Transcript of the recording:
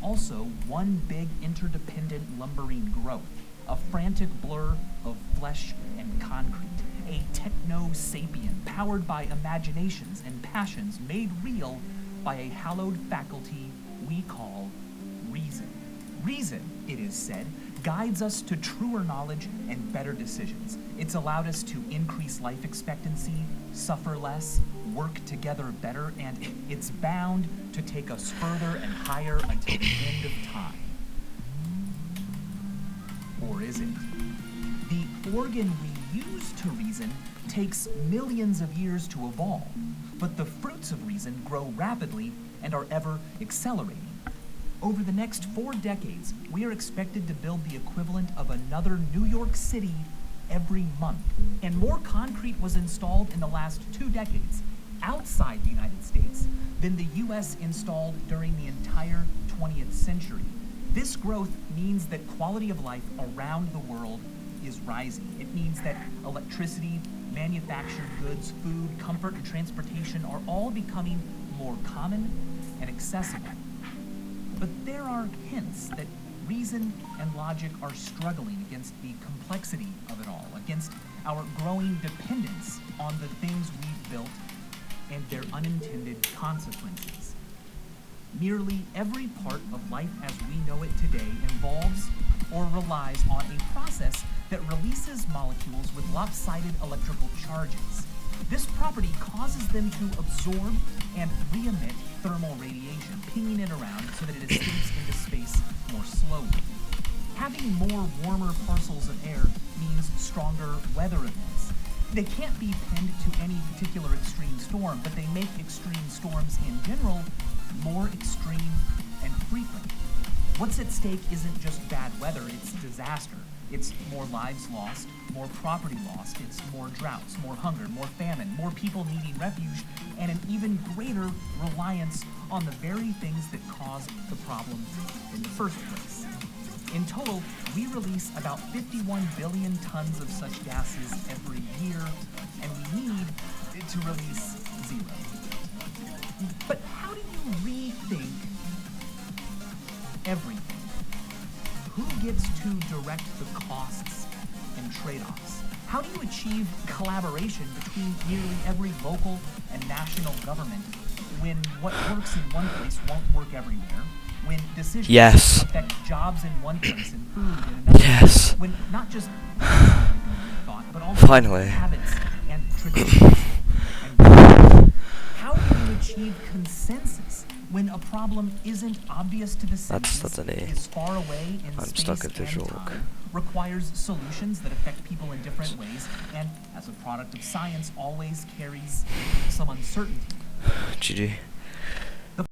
also one big interdependent lumbering growth, a frantic blur of flesh and concrete, a techno-sapien powered by imaginations and passions made real by a hallowed faculty we call reason. Reason, it is said, guides us to truer knowledge and better decisions. It's allowed us to increase life expectancy, suffer less, work together better, and it's bound to take us further and higher until the end of time. Or is it? The organ we use to reason takes millions of years to evolve, but the fruits of reason grow rapidly and are ever accelerating. Over the next 4 decades, we are expected to build the equivalent of another New York City every month. And more concrete was installed in the last 2 decades outside the United States than the US installed during the entire 20th century. This growth means that quality of life around the world is rising. It means that electricity, manufactured goods, food, comfort, and transportation are all becoming more common and accessible. But there are hints that reason and logic are struggling against the complexity of it all, against our growing dependence on the things we've built and their unintended consequences. Nearly every part of life as we know it today involves or relies on a process that releases molecules with lopsided electrical charges. This property causes them to absorb and re-emit thermal radiation, pinging it around so that it escapes into space more slowly. Having more warmer parcels of air means stronger weather events. They can't be pinned to any particular extreme storm, but they make extreme storms in general more extreme and frequent. What's at stake isn't just bad weather, it's disaster. It's more lives lost, more property lost, it's more droughts, more hunger, more famine, more people needing refuge, and an even greater reliance on the very things that caused the problem in the first place. In total, we release about 51 billion tons of such gases every year, and we need to release 0. But how do you rethink everything? Who gets to direct the costs and trade-offs? How do you achieve collaboration between nearly every local and national government when what works in one place won't work everywhere? When decisions affect jobs in one place and food in another? When not just thought, but also habits and traditions and values? How do you achieve consensus when a problem isn't obvious to the senses, is far away in space and time, requires solutions that affect people in different ways, and as a product of science always carries some uncertainty? GG.